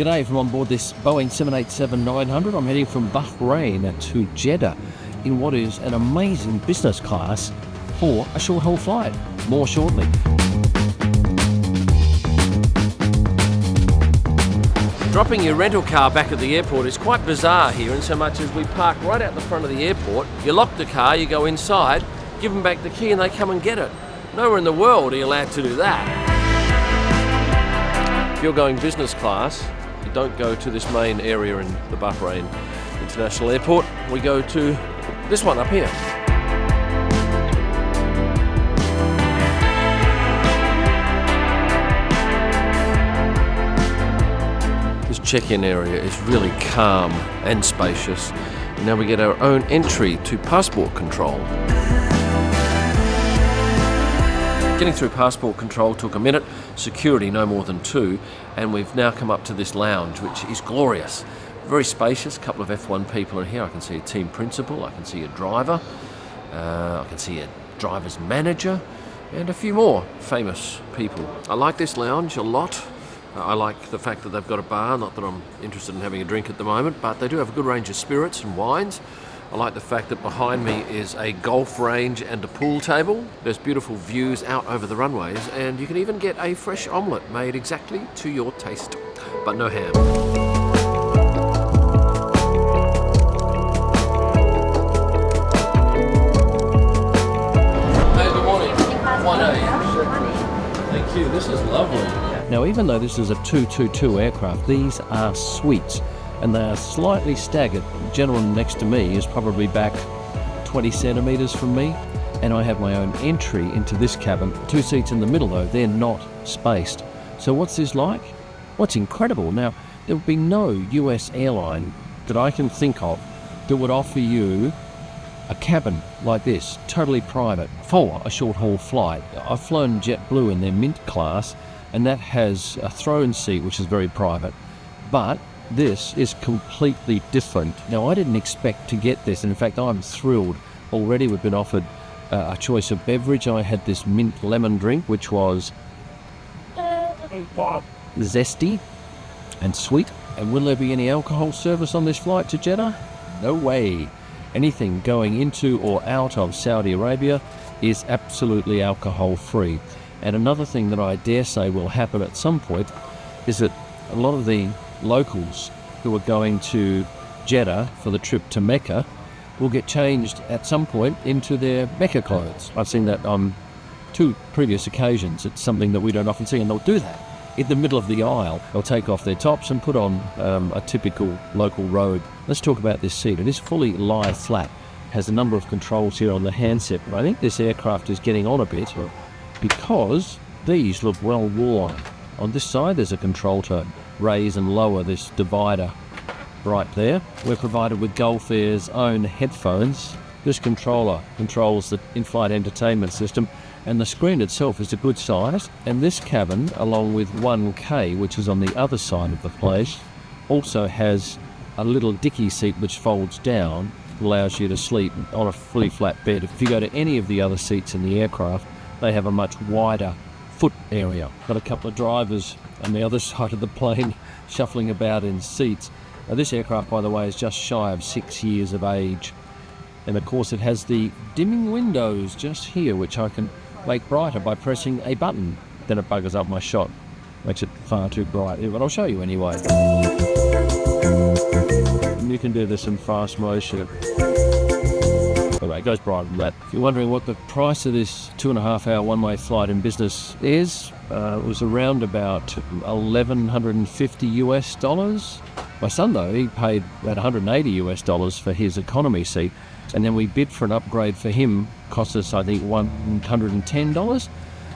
G'day from on board this Boeing 787-900. I'm heading from Bahrain to Jeddah in what is an amazing business class for a short-haul flight. More shortly. Dropping your rental car back at the airport is quite bizarre here, in so much as we park right out the front of the airport, you lock the car, you go inside, give them back the key and they come and get it. Nowhere in the world are you allowed to do that. If you're going business class, you don't go to this main area in the Bahrain International Airport. We go to this one up here. This check-in area is really calm and spacious. And now we get our own entry to passport control. Getting through passport control took a minute, security no more than 2, and we've now come up to this lounge, which is glorious. Very spacious, a couple of F1 people in here. I can see a team principal, I can see a driver, I can see a driver's manager, and a few more famous people. I like this lounge a lot. I like the fact that they've got a bar, not that I'm interested in having a drink at the moment, but they do have a good range of spirits and wines. I like the fact that behind me is a golf range and a pool table. There's beautiful views out over the runways, and you can even get a fresh omelette made exactly to your taste, but no ham. Hey, good morning. 1A. Thank you, this is lovely. Now, even though this is a 222 aircraft, these are suites. And they are slightly staggered. The gentleman next to me is probably back 20 centimetres from me, and I have my own entry into this cabin. 2 seats in the middle though, they're not spaced. So what's this like? What's incredible? Now, there would be no US airline that I can think of that would offer you a cabin like this, totally private, for a short-haul flight. I've flown JetBlue in their Mint class, and that has a throne seat, which is very private. But this is completely different. Now, I didn't expect to get this, and in fact, I'm thrilled. Already we've been offered a choice of beverage. I had this mint lemon drink, which was zesty and sweet. And will there be any alcohol service on this flight to Jeddah? No way. Anything going into or out of Saudi Arabia is absolutely alcohol-free. And another thing that I dare say will happen at some point is that a lot of the locals who are going to Jeddah for the trip to Mecca will get changed at some point into their Mecca clothes. I've seen that on 2 previous occasions. It's something that we don't often see, and they'll do that in the middle of the aisle. They'll take off their tops and put on a typical local robe. Let's talk about this seat. It is fully lie flat. It has a number of controls here on the handset, but I think this aircraft is getting on a bit because these look well worn. On this side there's a control to raise and lower this divider right there. We're provided with Gulf Air's own headphones. This controller controls the in-flight entertainment system, and the screen itself is a good size. And this cabin, along with 1K, which is on the other side of the place, also has a little dicky seat which folds down, allows you to sleep on a fully flat bed. If you go to any of the other seats in the aircraft, they have a much wider foot area. Got a couple of drivers on the other side of the plane shuffling about in seats. Now, this aircraft, by the way, is just shy of 6 years of age. And of course it has the dimming windows just here, which I can make brighter by pressing a button. Then it buggers up my shot, makes it far too bright. But I'll show you anyway. And you can do this in fast motion. Anyway, it goes brighter than that. If you're wondering what the price of this 2.5-hour one-way flight in business is, it was around about $1,150 US. My son, though, he paid about $180 US for his economy seat, and then we bid for an upgrade for him, cost us, I think, $110.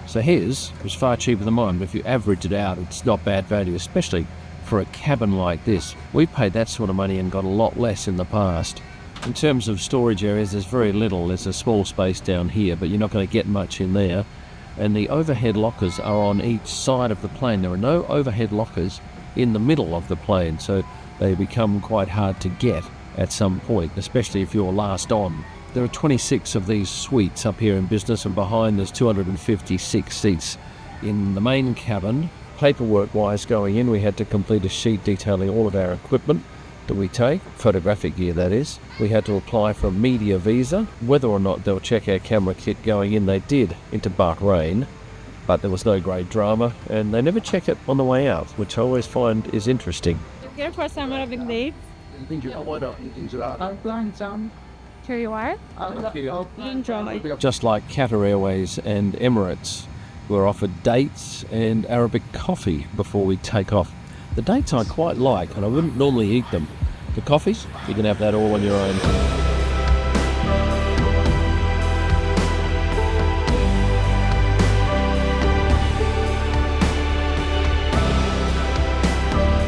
So his was far cheaper than mine, but if you average it out, it's not bad value, especially for a cabin like this. We've paid that sort of money and got a lot less in the past. In terms of storage areas, there's very little. There's a small space down here, but you're not going to get much in there. And the overhead lockers are on each side of the plane. There are no overhead lockers in the middle of the plane, so they become quite hard to get at some point, especially if you're last on. There are 26 of these suites up here in business, and behind there's 256 seats. In the main cabin, Paperwork-wise going in, we had to complete a sheet detailing all of our equipment that we take, photographic gear that is. We had to apply for a media visa. Whether or not they'll check our camera kit going in, they did into Bahrain, but there was no great drama, and they never check it on the way out, which I always find is interesting. Here for some Arabic dates. Carry wire? Enjoy. Just like Qatar Airways and Emirates, we're offered dates and Arabic coffee before we take off. The dates I quite like, and I wouldn't normally eat them. The coffees, you can have that all on your own.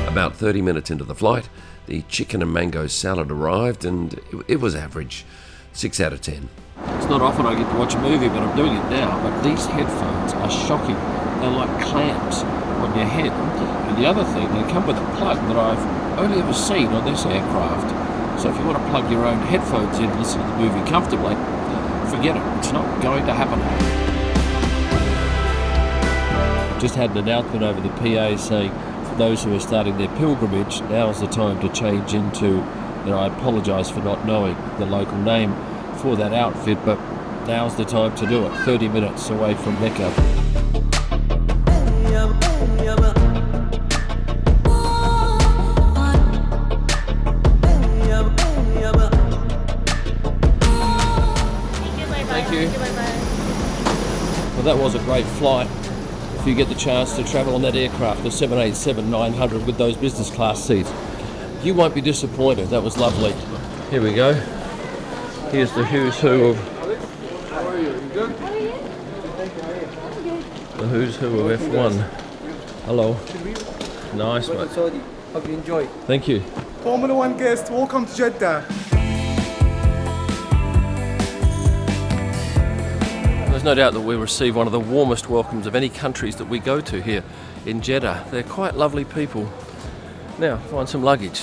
About 30 minutes into the flight, the chicken and mango salad arrived, and it was average, 6 out of 10. It's not often I get to watch a movie, but I'm doing it now. But these headphones are shocking. They're like clamps on your head. And the other thing, they come with a plug that I've only ever seen on this aircraft. So if you want to plug your own headphones in and listen to the movie comfortably, forget it. It's not going to happen. Just had an announcement over the PA saying, for those who are starting their pilgrimage, now's the time to change into, I apologise for not knowing the local name for that outfit, but now's the time to do it. 30 minutes away from Mecca. Thank you. Well, that was a great flight. If you get the chance to travel on that aircraft, the 787-900 with those business class seats, you won't be disappointed. That was lovely. Here we go. Here's the who's who of F1. Hello. Nice, mate. Hope you enjoy. Thank you. Formula One guest, welcome to Jeddah. There's no doubt that we receive one of the warmest welcomes of any countries that we go to here in Jeddah. They're quite lovely people. Now, find some luggage.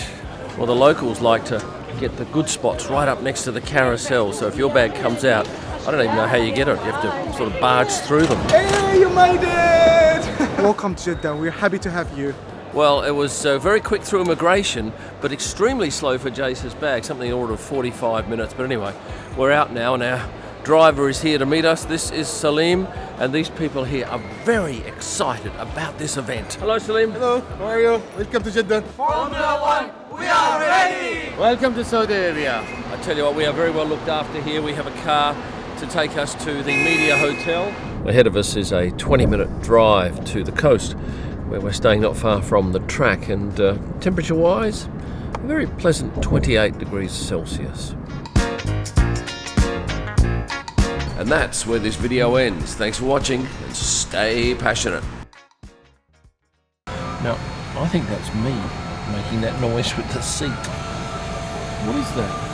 Well, the locals like to get the good spots right up next to the carousel, so if your bag comes out, I don't even know how you get it. You have to sort of barge through them. Hey, you made it! Welcome to Jeddah. We're happy to have you. Well, it was very quick through immigration, but extremely slow for Jace's bag, something in the order of 45 minutes. But anyway, we're out now, and our driver is here to meet us. This is Salim, and these people here are very excited about this event. Hello, Salim. Hello, how are you? Welcome to Jeddah. Formula One, we are ready! Welcome to Saudi Arabia. I tell you what, we are very well looked after here. We have a car to take us to the media hotel. Ahead of us is a 20-minute drive to the coast, where we're staying not far from the track, and temperature-wise, a very pleasant 28 degrees Celsius. And that's where this video ends. Thanks for watching, and stay passionate. Now, I think that's me making that noise with the seat. What is that?